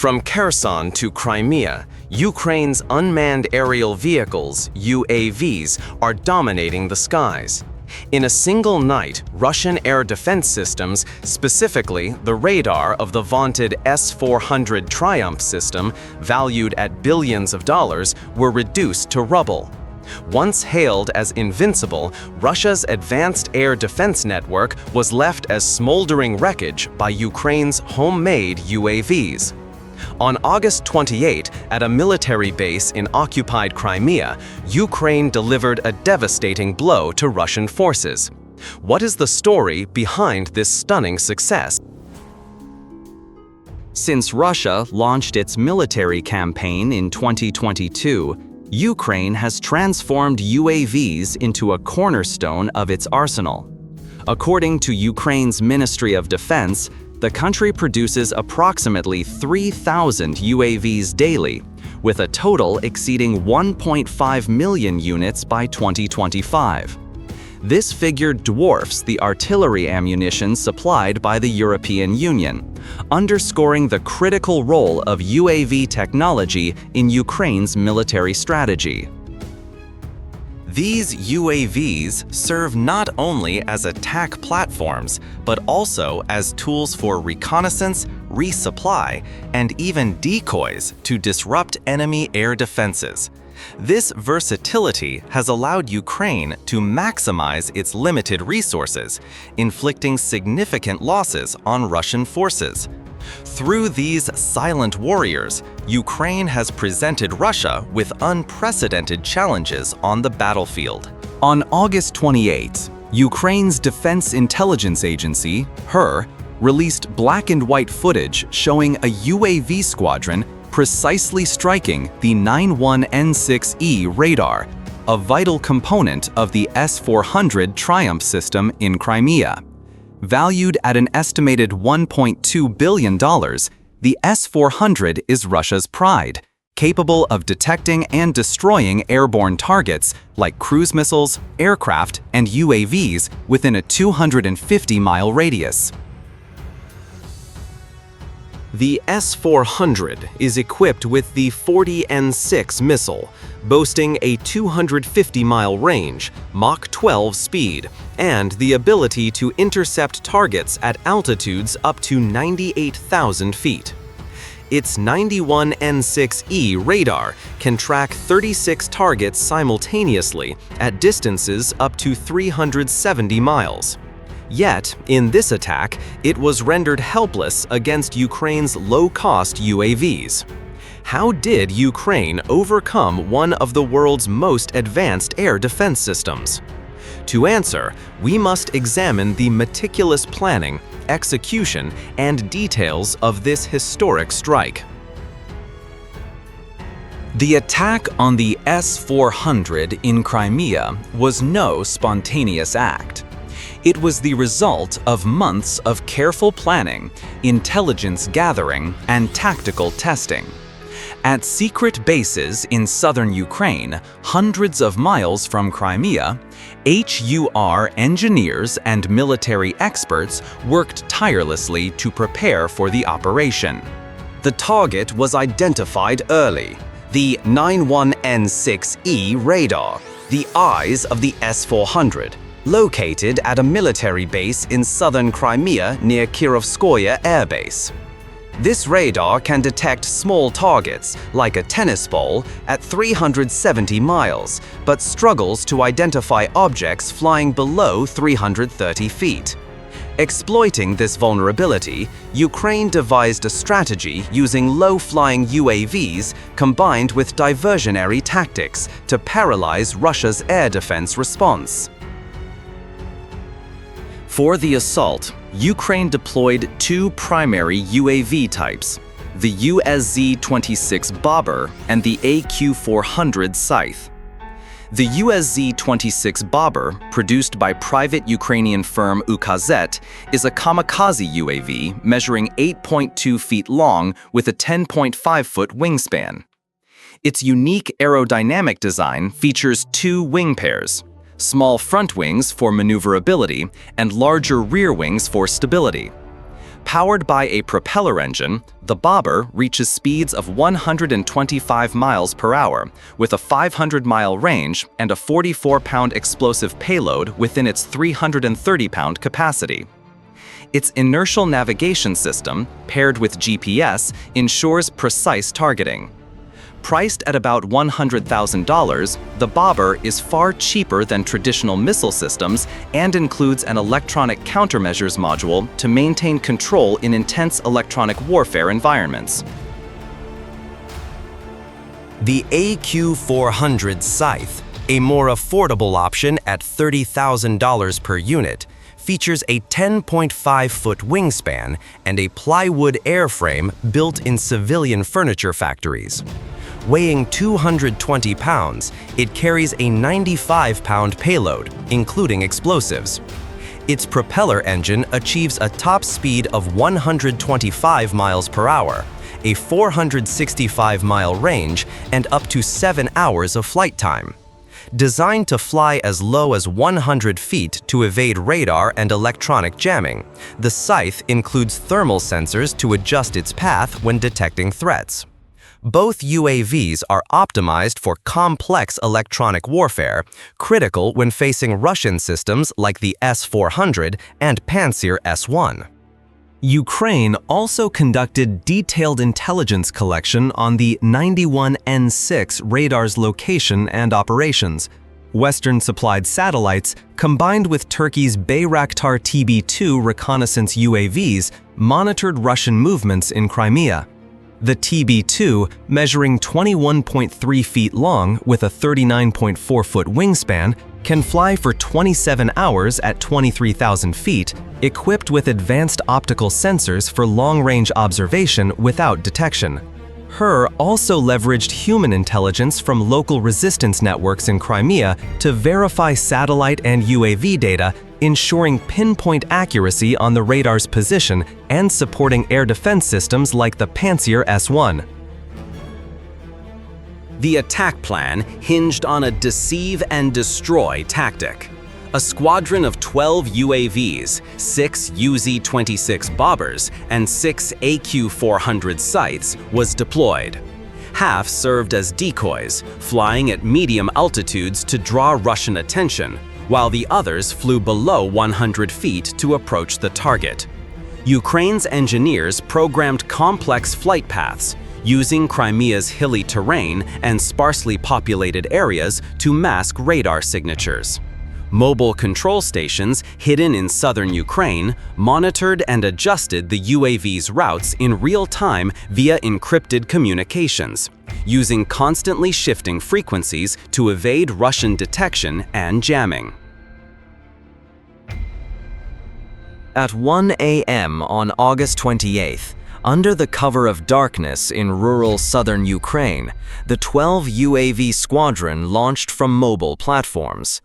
From Kherson to Crimea, Ukraine's unmanned aerial vehicles, UAVs, are dominating the skies. In a single night, Russian air defense systems, specifically the radar of the vaunted S-400 Triumph system, valued at billions of dollars, were reduced to rubble. Once hailed as invincible, Russia's advanced air defense network was left as smoldering wreckage by Ukraine's homemade UAVs. On August 28, at a military base in occupied Crimea, Ukraine delivered a devastating blow to Russian forces. What is the story behind this stunning success? Since Russia launched its military campaign in 2022, Ukraine has transformed UAVs into a cornerstone of its arsenal. According to Ukraine's Ministry of Defense, the country produces approximately 3,000 UAVs daily, with a total exceeding 1.5 million units by 2025. This figure dwarfs the artillery ammunition supplied by the European Union, underscoring the critical role of UAV technology in Ukraine's military strategy. These UAVs serve not only as attack platforms, but also as tools for reconnaissance, resupply, and even decoys to disrupt enemy air defenses. This versatility has allowed Ukraine to maximize its limited resources, inflicting significant losses on Russian forces. Through these silent warriors, Ukraine has presented Russia with unprecedented challenges on the battlefield. On August 28, Ukraine's Defense Intelligence Agency, HER, released black and white footage showing a UAV squadron precisely striking the 91N6E radar, a vital component of the S-400 Triumph system in Crimea. Valued at an estimated $1.2 billion, the S-400 is Russia's pride, capable of detecting and destroying airborne targets like cruise missiles, aircraft, and UAVs within a 250-mile radius. The S-400 is equipped with the 40N6 missile, boasting a 250-mile range, Mach 12 speed, and the ability to intercept targets at altitudes up to 98,000 feet. Its 91N6E radar can track 36 targets simultaneously at distances up to 370 miles. Yet, in this attack, it was rendered helpless against Ukraine's low-cost UAVs. How did Ukraine overcome one of the world's most advanced air defense systems? To answer, we must examine the meticulous planning, execution, and details of this historic strike. The attack on the S-400 in Crimea was no spontaneous act. It was the result of months of careful planning, intelligence gathering, and tactical testing. At secret bases in southern Ukraine, hundreds of miles from Crimea, HUR engineers and military experts worked tirelessly to prepare for the operation. The target was identified early: the 91N6E radar, the eyes of the S-400. Located at a military base in southern Crimea near Kirovskoye Air Base. This radar can detect small targets, like a tennis ball, at 370 miles, but struggles to identify objects flying below 330 feet. Exploiting this vulnerability, Ukraine devised a strategy using low-flying UAVs combined with diversionary tactics to paralyze Russia's air defense response. For the assault, Ukraine deployed two primary UAV types, the USZ-26 Bobber and the AQ-400 Scythe. The USZ-26 Bobber, produced by private Ukrainian firm Ukazet, is a kamikaze UAV measuring 8.2 feet long with a 10.5-foot wingspan. Its unique aerodynamic design features two wing pairs: small front wings for maneuverability and larger rear wings for stability. Powered by a propeller engine, the bobber reaches speeds of 125 miles per hour, with a 500-mile range and a 44-pound explosive payload within its 330-pound capacity. Its inertial navigation system, paired with GPS, ensures precise targeting. Priced at about $100,000, the bobber is far cheaper than traditional missile systems and includes an electronic countermeasures module to maintain control in intense electronic warfare environments. The AQ-400 Scythe, a more affordable option at $30,000 per unit, features a 10.5-foot wingspan and a plywood airframe built in civilian furniture factories. Weighing 220 pounds, it carries a 95-pound payload, including explosives. Its propeller engine achieves a top speed of 125 miles per hour, a 465-mile range, and up to 7 hours of flight time. Designed to fly as low as 100 feet to evade radar and electronic jamming, the Scythe includes thermal sensors to adjust its path when detecting threats. Both UAVs are optimized for complex electronic warfare, critical when facing Russian systems like the S-400 and Pantsir S-1. Ukraine also conducted detailed intelligence collection on the 91N6 radar's location and operations. Western-supplied satellites, combined with Turkey's Bayraktar TB2 reconnaissance UAVs, monitored Russian movements in Crimea. The TB2, measuring 21.3 feet long with a 39.4-foot wingspan, can fly for 27 hours at 23,000 feet, equipped with advanced optical sensors for long-range observation without detection. HER also leveraged human intelligence from local resistance networks in Crimea to verify satellite and UAV data, ensuring pinpoint accuracy on the radar's position and supporting air defense systems like the Pantsir S-1. The attack plan hinged on a deceive and destroy tactic. A squadron of 12 UAVs, 6 UZ-26 bobbers, and 6 AQ-400 Scythes was deployed. Half served as decoys, flying at medium altitudes to draw Russian attention, while the others flew below 100 feet to approach the target. Ukraine's engineers programmed complex flight paths, using Crimea's hilly terrain and sparsely populated areas to mask radar signatures. Mobile control stations hidden in southern Ukraine monitored and adjusted the UAV's routes in real time via encrypted communications, using constantly shifting frequencies to evade Russian detection and jamming. At 1 a.m. on August 28th, under the cover of darkness in rural southern Ukraine, the 12 UAV squadron launched from mobile platforms.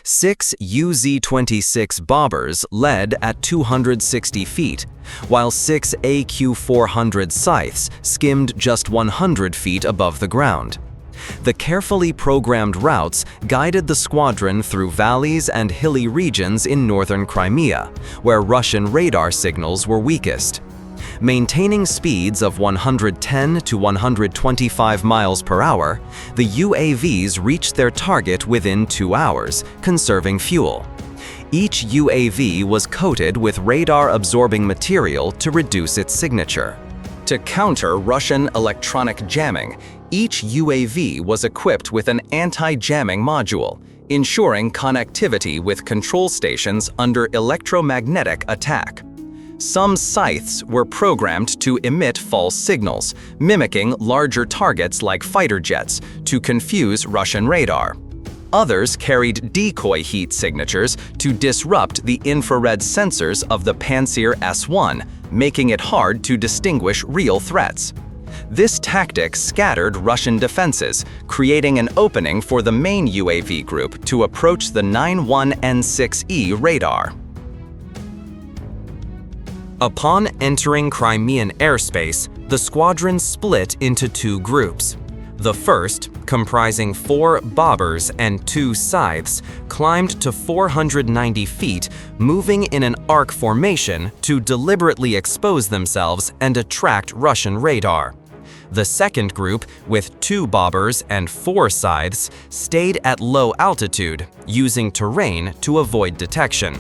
6 UZ-26 bobbers led at 260 feet, while 6 AQ-400 Scythes skimmed just 100 feet above the ground. The carefully programmed routes guided the squadron through valleys and hilly regions in northern Crimea, where Russian radar signals were weakest. Maintaining speeds of 110 to 125 miles per hour, the UAVs reached their target within 2 hours, conserving fuel. Each UAV was coated with radar-absorbing material to reduce its signature. To counter Russian electronic jamming, each UAV was equipped with an anti-jamming module, ensuring connectivity with control stations under electromagnetic attack. Some Scythes were programmed to emit false signals, mimicking larger targets like fighter jets, to confuse Russian radar. Others carried decoy heat signatures to disrupt the infrared sensors of the Pantsir S-1, making it hard to distinguish real threats. This tactic scattered Russian defenses, creating an opening for the main UAV group to approach the 91N6E radar. Upon entering Crimean airspace, the squadron split into 2 groups. The first, comprising 4 bobbers and 2 scythes, climbed to 490 feet, moving in an arc formation to deliberately expose themselves and attract Russian radar. The second group, with 2 bobbers and 4 scythes, stayed at low altitude, using terrain to avoid detection.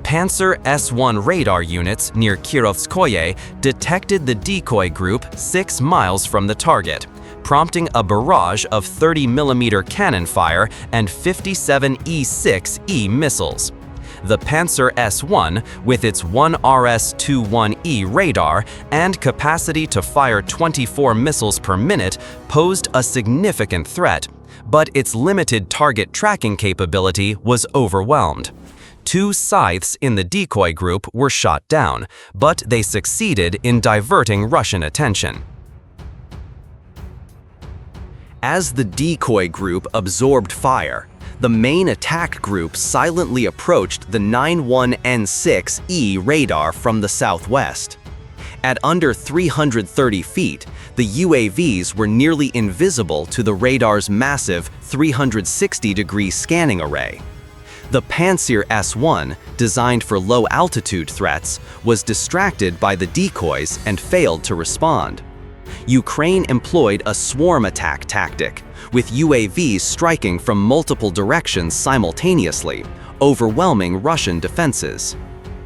Panzer S-1 radar units near Kirovskoye detected the decoy group 6 miles from the target, prompting a barrage of 30mm cannon fire and 57 E-6E missiles. The Panzer S-1, with its 1RS-21E radar and capacity to fire 24 missiles per minute, posed a significant threat, but its limited target tracking capability was overwhelmed. 2 scythes in the decoy group were shot down, but they succeeded in diverting Russian attention. As the decoy group absorbed fire, the main attack group silently approached the 91N6E radar from the southwest. At under 330 feet, the UAVs were nearly invisible to the radar's massive 360-degree scanning array. The Panzer S-1, designed for low-altitude threats, was distracted by the decoys and failed to respond. Ukraine employed a swarm attack tactic, with UAVs striking from multiple directions simultaneously, overwhelming Russian defenses.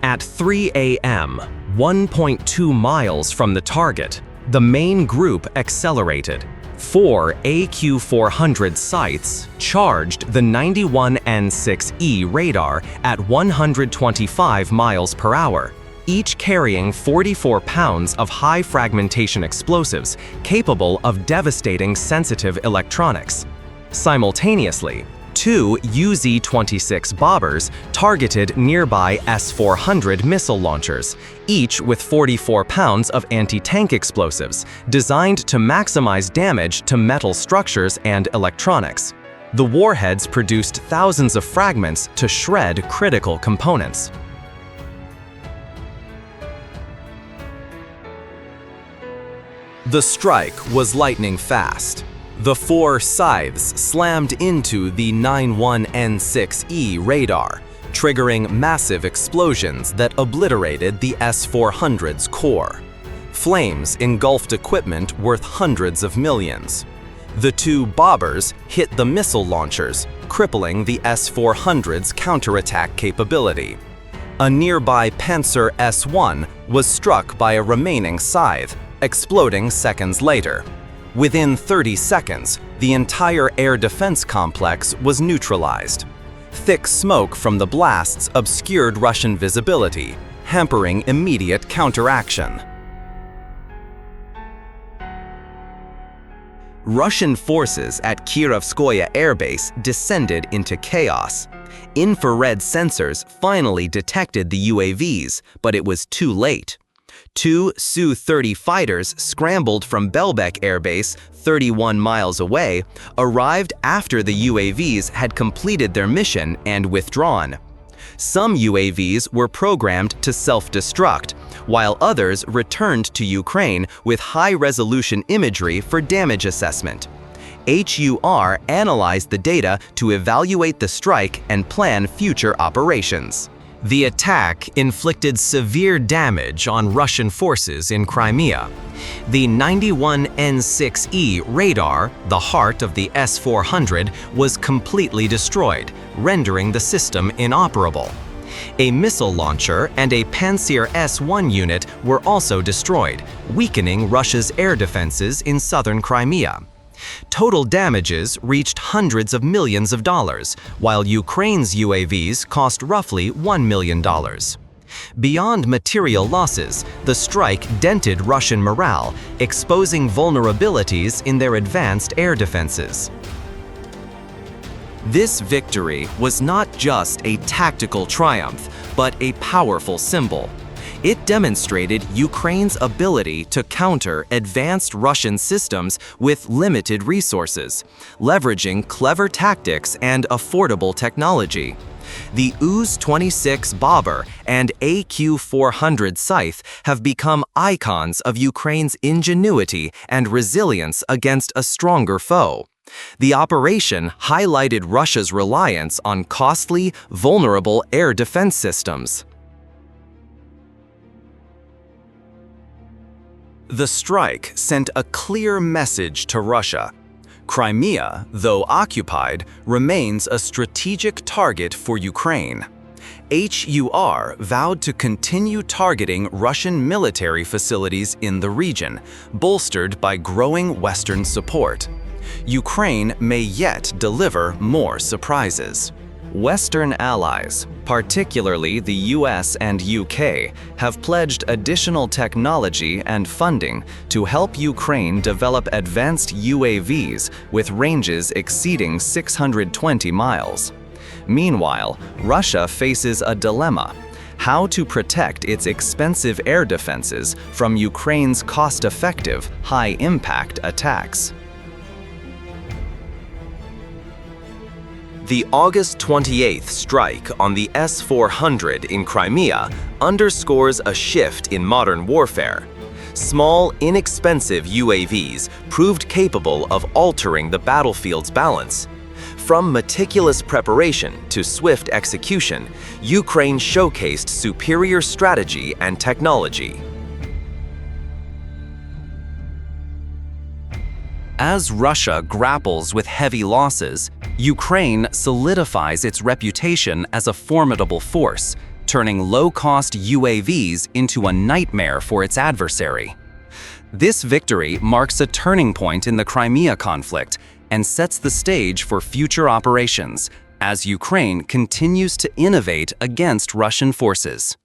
At 3 a.m., 1.2 miles from the target, the main group accelerated. 4 AQ-400 Scythes charged the 91N6E radar at 125 miles per hour, each carrying 44 pounds of high fragmentation explosives capable of devastating sensitive electronics. Simultaneously, 2 UZ-26 bobbers targeted nearby S-400 missile launchers, each with 44 pounds of anti-tank explosives, designed to maximize damage to metal structures and electronics. The warheads produced thousands of fragments to shred critical components. The strike was lightning fast. The 4 scythes slammed into the 91N6E radar, triggering massive explosions that obliterated the S-400's core. Flames engulfed equipment worth hundreds of millions. The 2 bobbers hit the missile launchers, crippling the S-400's counterattack capability. A nearby Panzer S-1 was struck by a remaining scythe, exploding seconds later. Within 30 seconds, the entire air defense complex was neutralized. Thick smoke from the blasts obscured Russian visibility, hampering immediate counteraction. Russian forces at Kirovskoye Air Base descended into chaos. Infrared sensors finally detected the UAVs, but it was too late. 2 Su-30 fighters scrambled from Belbek Air Base, 31 miles away, arrived after the UAVs had completed their mission and withdrawn. Some UAVs were programmed to self-destruct, while others returned to Ukraine with high-resolution imagery for damage assessment. HUR analyzed the data to evaluate the strike and plan future operations. The attack inflicted severe damage on Russian forces in Crimea. The 91N6E radar, the heart of the S-400, was completely destroyed, rendering the system inoperable. A missile launcher and a Panzer S-1 unit were also destroyed, weakening Russia's air defenses in southern Crimea. Total damages reached hundreds of millions of dollars, while Ukraine's UAVs cost roughly $1 million. Beyond material losses, the strike dented Russian morale, exposing vulnerabilities in their advanced air defenses. This victory was not just a tactical triumph, but a powerful symbol. It demonstrated Ukraine's ability to counter advanced Russian systems with limited resources, leveraging clever tactics and affordable technology. The Us-26 Bomber and AQ-400 Scythe have become icons of Ukraine's ingenuity and resilience against a stronger foe. The operation highlighted Russia's reliance on costly, vulnerable air defense systems. The strike sent a clear message to Russia. Crimea, though occupied, remains a strategic target for Ukraine. HUR vowed to continue targeting Russian military facilities in the region, bolstered by growing Western support. Ukraine may yet deliver more surprises. Western allies, particularly the US and UK, have pledged additional technology and funding to help Ukraine develop advanced UAVs with ranges exceeding 620 miles. Meanwhile, Russia faces a dilemma: how to protect its expensive air defenses from Ukraine's cost-effective, high-impact attacks. The August 28th strike on the S-400 in Crimea underscores a shift in modern warfare. Small, inexpensive UAVs proved capable of altering the battlefield's balance. From meticulous preparation to swift execution, Ukraine showcased superior strategy and technology. As Russia grapples with heavy losses, Ukraine solidifies its reputation as a formidable force, turning low-cost UAVs into a nightmare for its adversary. This victory marks a turning point in the Crimea conflict and sets the stage for future operations as Ukraine continues to innovate against Russian forces.